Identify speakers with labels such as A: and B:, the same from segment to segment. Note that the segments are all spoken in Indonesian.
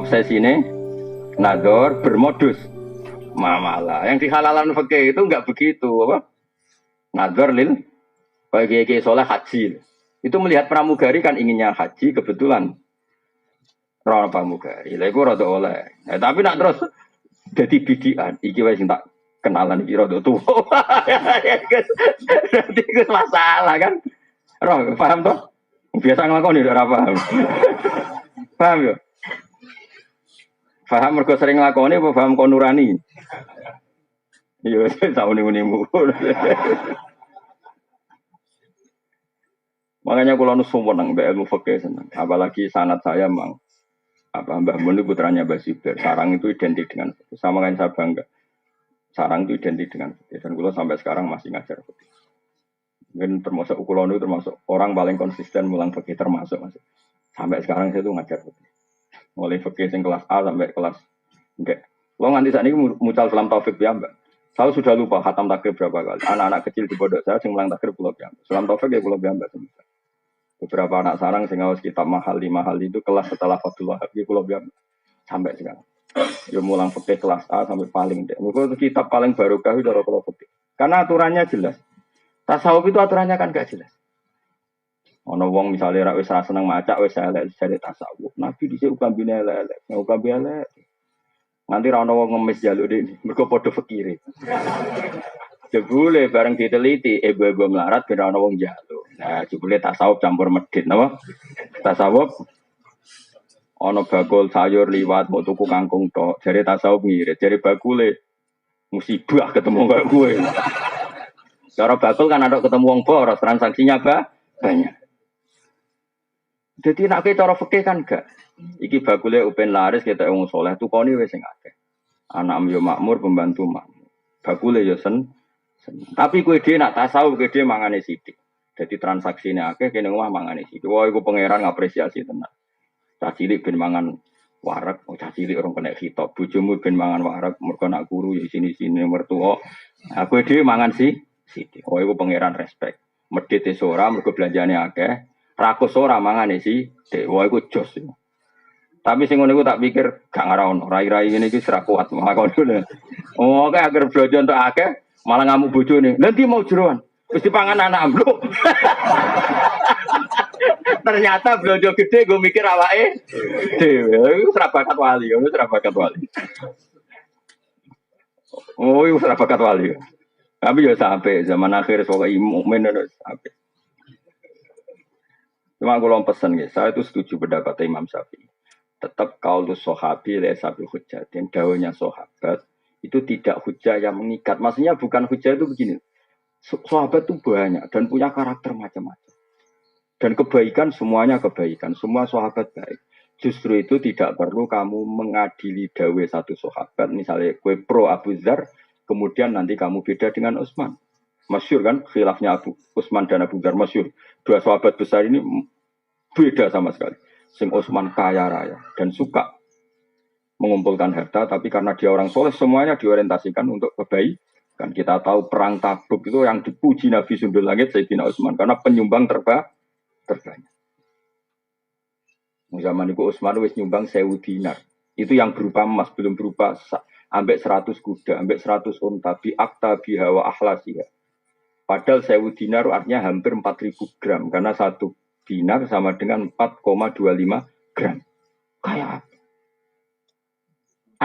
A: obsesine nador bermodus mamalah. Yang dihalalan fikih itu enggak begitu apa? Nador lil bagi soleh haji. Itu melihat pramugari kan inginnya haji kebetulan roh pramugari. Lha iku rada oleh. Tapi nak terus jadi bidian iki wis tak kenalan iki rada tuwa. Berarti itu masalah kan? Roh, paham toh? Biasa nglakoni ora paham. Paham ya? Paham mergo sering nglakoni apa paham kon nurani? Iya, tak uni-unimu. Makanya kalau nu seneng mbek ilmu fikih seneng. Apalagi sanad saya mang Mbah Mun itu putranya Mbah Zubair. Sarang itu identik dengan fikih. Sama kan saya bangga. Sarang itu identik dengan fikih. Dan kula sampai sekarang masih ngajar fikih. Mungkin termasuk kula nu termasuk orang paling konsisten mulang fikih termasuk masih. Sampai sekarang saya tuh ngajar fikih. Mulai fikih sing kelas A sampai kelas enggak. Lo nganti saat ini mucal salam taufik ya Mbak. Saya sudah lupa khatam takrib berapa kali. Anak-anak kecil di pondok saya yang mulang takrib pulau Mbak. Salam taufik ya pulau Mbak. Beberapa anak sarang sing ngawas kitab mahal itu kelas setelah Fathul Wahab di pulau Mbak sampai sekarang. Ya mulang fikih kelas A sampai paling dek. Itu kitab paling barokah itu dari pulau fikih. Karena aturannya jelas. Tasawuf itu aturannya kan gak jelas. Ono wong misalnya ra wis ra seneng maca wis elek jare tasawuf. Nabi dhisik ukambine elek, ukambe elek. Nanti ra ono wong ngemis jaluk dene, mergo padha fikire. Jebule bareng diteliti ibu-ibu melarat ben ono wong jaluk. Nah, jebule tasawuf campur medhit napa? Tasawuf ono bakul sayur liwat mau tuku kangkung tok. Jare tasawuf ngirit, jare bakule musibah ketemu kaya kowe. Cara bakul kan ada ketemu wong boros, transaksinya banyak. Jadi nak cara fikih kan gak. Iki bakule upen laris kita wong saleh tukoni wis sing akeh. Anak yo makmur pembantu makmur. Bakule yo sen. Tapi kowe dhewe nak tasawuf kowe dhewe mangane sithik. Jadi transaksine akeh kene omah mangane sithik. Wah iku pangeran ngapresiasi tenan. Cah cilik ben mangan wareg, cah cilik orang kena khitab. Bojomu ben mangan wareg mergo nak guru ya sini-sini mertua. Aku dhewe mangan sithik. Oh iku pangeran respect. Medhit ora mergo belanjane akeh. Rakus ora mangane sithik. Wah iku jos. Tapi sing ngono iku tak pikir gak ngarono. Rai-rai ngene iki serak kuat makone. Oh kae agar belanja entuk akeh malah ngamuk bojone. Nanti mau jeroan. Wis dipangan anak ambluk. Ternyata belanja gede gue mikir awake dhewe. Iku serabakat wali, iku serabakat wali. Oh, iku serabakat wali. Tapi ya sampai zaman akhir pokoke mukmin sampai. Cuma kalau pesan guys, saya itu setuju pendapat Imam Syafi'i. Tetap kaulus sahabi laisa bil hujjah. Dan dawuhnya sahabat itu tidak hujjah yang mengikat. Maksudnya bukan hujjah itu begini. Sahabat itu banyak dan punya karakter macam-macam. Dan kebaikan semuanya kebaikan. Semua sahabat baik. Justru itu tidak perlu kamu mengadili dawe satu sahabat. Misalnya kue pro Abu Dzar, kemudian nanti kamu beda dengan Utsman. Masyhur kan khilafnya Abu Utsman dan Abu Dzar masyhur. Dua sahabat besar ini beda sama sekali. Sing Utsman kaya raya dan suka mengumpulkan harta, tapi karena dia orang soleh semuanya diorientasikan untuk kebaikan. Kita tahu perang Tabuk itu yang dipuji Nabi Sundul Langit Sayyidina Utsman karena penyumbang terbanyak. Zaman itu Utsman wis nyumbang 1000 dinar. Itu yang berupa emas, belum berupa ambek 100 kuda, ambek 100 unta, bi akta biha wa ahlasiha. Padahal 1000 dinar artinya hampir 4000 gram karena satu dinar sama dengan 4,25 gram. Kayak apa?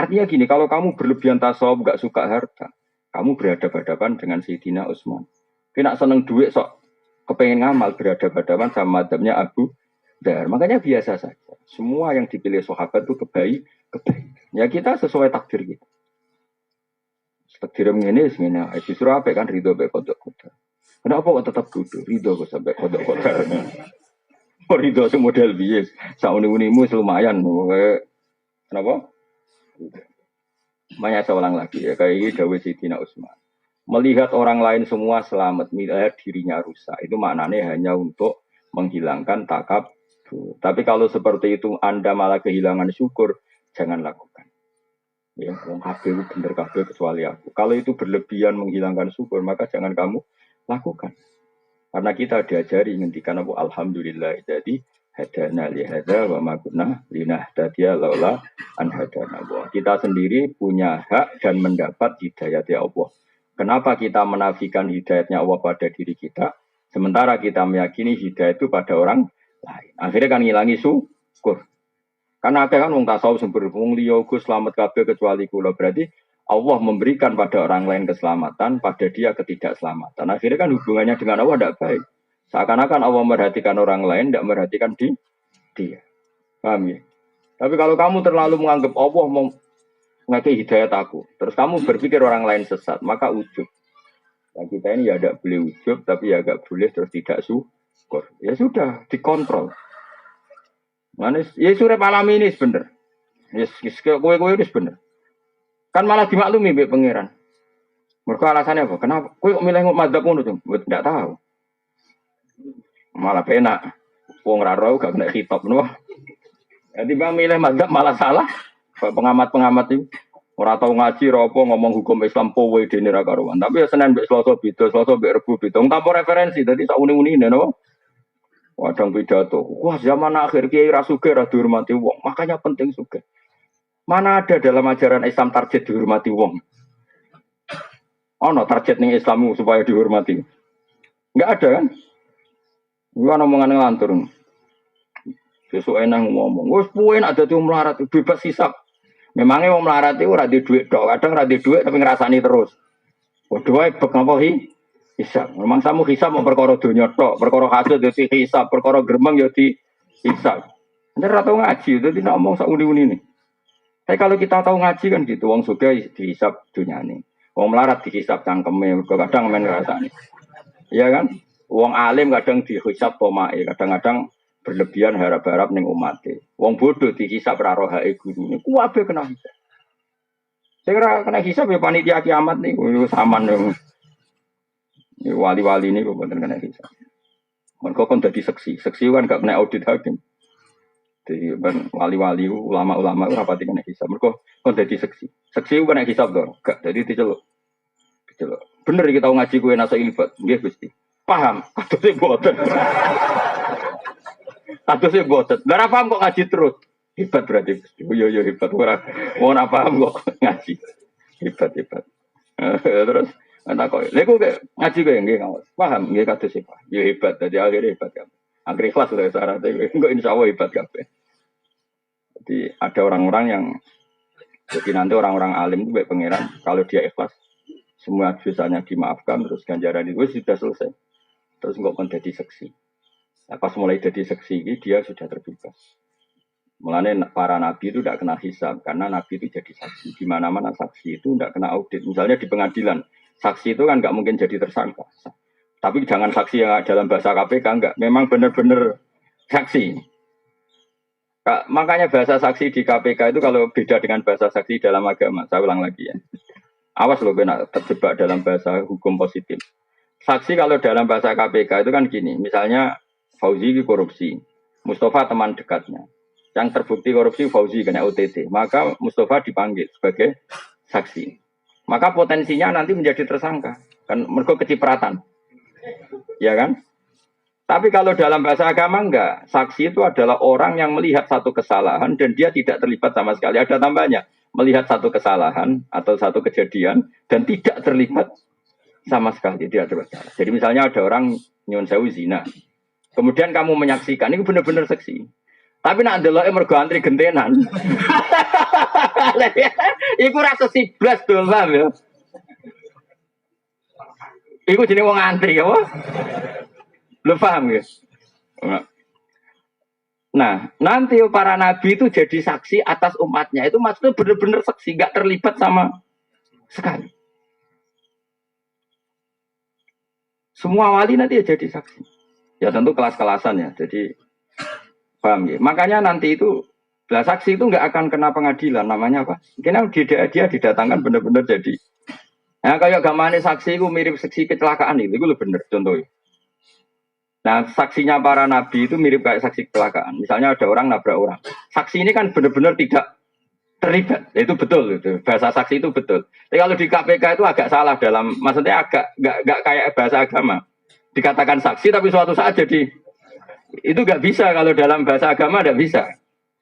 A: Artinya gini, kalau kamu berlebihan tasawuf gak suka harta, kamu berhadapan-hadapan dengan Sayyidina Utsman. Kena seneng duit sok kepengen ngamal berhadapan-hadapan sama madhabnya Abu Dzar. Makanya biasa saja. Semua yang dipilih sahabat itu kebaikan. Ya kita sesuai takdir kita. Takdir ini sebenarnya justru apa kan ridho baik kodok kodok. Kenapa kok tetap duduk ridho kok sampai kodok kodok? Ridho semodel bias. Sauni-unimu lumayan. Kenapa? Makanya saya ulang lagi ya. Kayak ini Dawud Sayyidina Utsman. Melihat orang lain semua selamat, melihat dirinya rusak. Itu maknanya hanya untuk menghilangkan takabur. Tapi kalau seperti itu Anda malah kehilangan syukur, jangan lakukan. Ya, wong kabeh bener kabeh kecuali aku. Kalau itu berlebihan menghilangkan syukur, maka jangan kamu lakukan. Karena kita diajari ngendikan apa alhamdulillah. Jadi hadana li hadza wa ma kunna linahtadiya laula an hadana Allah. Kita sendiri punya hak dan mendapat hidayat ya Allah. Kenapa kita menafikan hidayatnya Allah pada diri kita, sementara kita meyakini hidayat itu pada orang lain. Akhirnya kan ngilangi syukur. Karena kan wong tasawuf sumber wong liya uga selamat kabeh kecuali kula. Berarti Allah memberikan pada orang lain keselamatan, pada dia ketidakselamatan. Akhirnya kan hubungannya dengan Allah tidak baik. Seakan-akan Allah memperhatikan orang lain, tidak memperhatikan dia. Paham ya? Tapi kalau kamu terlalu menganggap Allah mau ngasih hidayat aku, terus kamu berpikir orang lain sesat, maka ujub. Dan kita ini ya tidak boleh ujub, tapi ya agak boleh terus tidak syukur. Ya sudah, dikontrol. Manis, ya surep alami ini sebenar. Ya kowe ini sebenar. Kan malah dimaklumi mbek pangeran. Mergo alasannya apa? Kenapa? Kowe kok milih madzhab ngono tuh? Tidak tahu. Malah penak. Wong ra ro gak kena khitab ngono. Jadi bang milih madzhab malah salah. Pengamat-pengamat itu ora tau ngaji ora apa ngomong hukum Islam powe dene ra karuan. Tapi ya Senin mbek Selasa beda, Selasa mbek Rebo beda. Wong tanpa referensi dadi sak uni-unine napa? Wadang pidato. Wah, zaman akhir kiai ra sugih ra dihormati wong. Makanya penting sugih. Mana ada dalam ajaran Islam target dihormati wong? Ono target ning Islammu supaya dihormati. Enggak ada kan? Gua omongan ngelantur. Besok enak ngomong. Wes puen ada tuh melarat bebas hisap. Memangnya wong melarat itu ora di duit tok, kadang ora di duit tapi ngrasani terus. Waduh wae bek napa hisap. Memang samu hisap mau perkara donya tok, perkara hasil dadi hisap, perkara gremeng ya di hisap. Nek ora tau ngaji dadi nek ngomong sak uni-uni. Tapi kalau kita tahu ngaji kan gitu, wong sugih dihisap dunyane. Wong melarat dihisap cangkeme, kadang men ngrasani. Iya kan? Wong alim kadang dihisap pomake, kadang-kadang berlebihan harap-harap ning umate. Wong bodoh dihisap ra rohae gurune. Kuwabe kena hisap. Sing ora kena hisap ya panitia kiamat niku saman yo. Wali-wali niku mboten kena hisap. Mergo kon dadi seksi. Seksi kan gak kena audit hakim. Jadi wali-wali ulama-ulama ora pati kena hisap. Mergo kon dadi seksi. Seksi ku kena hisap to. Gak dadi diceluk. Diceluk. Bener iki tau ngaji kowe nasa ilfat. Nggih Gusti. Paham? Katose boten. Katose boten. Lah paham kok ngaji terus. Hebat berarti. Yo hebat ora. Wong ora paham kok ngaji. Hebat. Terus ana kok. Lha kok ngaji kowe nggih kawan. Paham nggih katose Pak. Yo hebat. Dadi akhirnya hebat kabeh. Akhire ikhlas lho syaratnya. Engko insyaallah hebat kabeh. Jadi ada orang-orang yang jadi nanti orang-orang alim itu baik pangeran kalau dia ikhlas semua dosanya dimaafkan terus ganjaran itu sudah selesai. Terus nggak akan jadi seksi. Nah, pas mulai jadi seksi ini dia sudah terbebas. Mulanya para nabi itu tidak kena hisab karena nabi itu jadi saksi. Di mana-mana saksi itu tidak kena audit. Misalnya di pengadilan, saksi itu kan nggak mungkin jadi tersangka. Tapi jangan saksi yang dalam bahasa KPK enggak. Memang benar-benar saksi. Makanya bahasa saksi di KPK itu kalau beda dengan bahasa saksi dalam agama. Saya ulang lagi ya. Awas loh benar terjebak dalam bahasa hukum positif. Saksi kalau dalam bahasa KPK itu kan gini, misalnya Fauzi korupsi, Mustafa teman dekatnya. Yang terbukti korupsi Fauzi kena OTT, maka Mustafa dipanggil sebagai saksi. Maka potensinya nanti menjadi tersangka, kan mergo kecipratan. Ya kan? Tapi kalau dalam bahasa agama enggak, saksi itu adalah orang yang melihat satu kesalahan dan dia tidak terlibat sama sekali. Ada tambahnya, melihat satu kesalahan atau satu kejadian dan tidak terlibat sama sekali, tidak terlibat. Jadi misalnya ada orang nyuwun sewu zina. Kemudian kamu menyaksikan, ini benar-benar seksi. Tapi nak ndeloke mergo antri gentenan. Iku rasa siblas dol, paham ya? Iku jenenge wong antri apa? Lu paham ya? Nah, nanti para nabi itu jadi saksi atas umatnya. Itu maksudnya benar-benar saksi, gak terlibat sama sekali. Semua wali nanti ya jadi saksi. Ya tentu kelas-kelasan ya. Jadi paham ya. Makanya nanti itu saksi itu nggak akan kena pengadilan. Namanya apa? Karena dia didatangkan benar-benar jadi. Nah kayak gamane saksi itu mirip saksi kecelakaan itu lebih benar contohnya. Nah saksinya para nabi itu mirip kayak saksi kecelakaan. Misalnya ada orang nabrak orang. Saksi ini kan benar-benar tidak terlibat. Itu betul itu. Bahasa saksi itu betul. Tapi kalau di KPK itu agak salah dalam, maksudnya agak nggak kayak bahasa agama. Dikatakan saksi tapi suatu saat jadi Itu nggak bisa kalau dalam bahasa agama nggak bisa.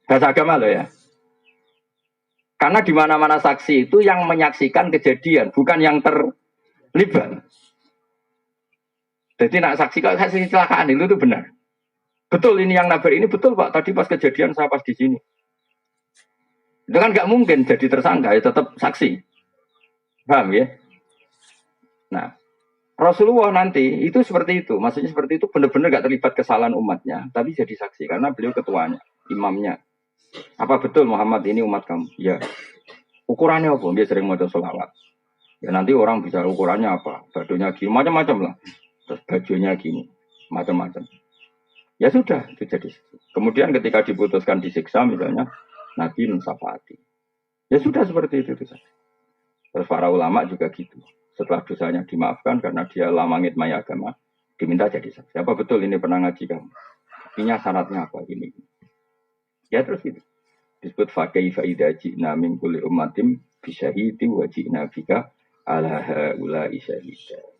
A: Bahasa agama loh ya. Karena di mana-mana saksi itu yang menyaksikan kejadian, bukan yang terlibat. Jadi nak saksi kalau saksi kecelakaan itu tuh benar. Betul ini yang nabrak ini betul Pak. Tadi pas kejadian saya pas di sini. Itu kan nggak mungkin jadi tersangka, ya tetap saksi. Paham ya? Nah, Rasulullah nanti itu seperti itu. Maksudnya seperti itu benar-benar nggak terlibat kesalahan umatnya, tapi jadi saksi karena beliau ketuanya, imamnya. Apa betul Muhammad ini umat kamu? Ya. Ukurannya apa? Dia sering mau sholawat. Ya nanti orang bisa ukurannya apa? Bajunya gini, macam-macam lah. Terus bajunya gini, macam-macam. Ya sudah, itu jadi. Kemudian ketika diputuskan disiksa misalnya, Nabi mensyafaati. Ya sudah seperti itu. Terus para ulama juga gitu. Setelah dosanya dimaafkan karena dia lamangit maya agama, diminta jadi saksi. Apa betul ini pernah ngaji kamu? Ini syaratnya apa ini? Ya terus itu. Disebut fakaifa idza ji'na min kulli ummatin bisyahidin wa ji'na bika ala haula'i syahida.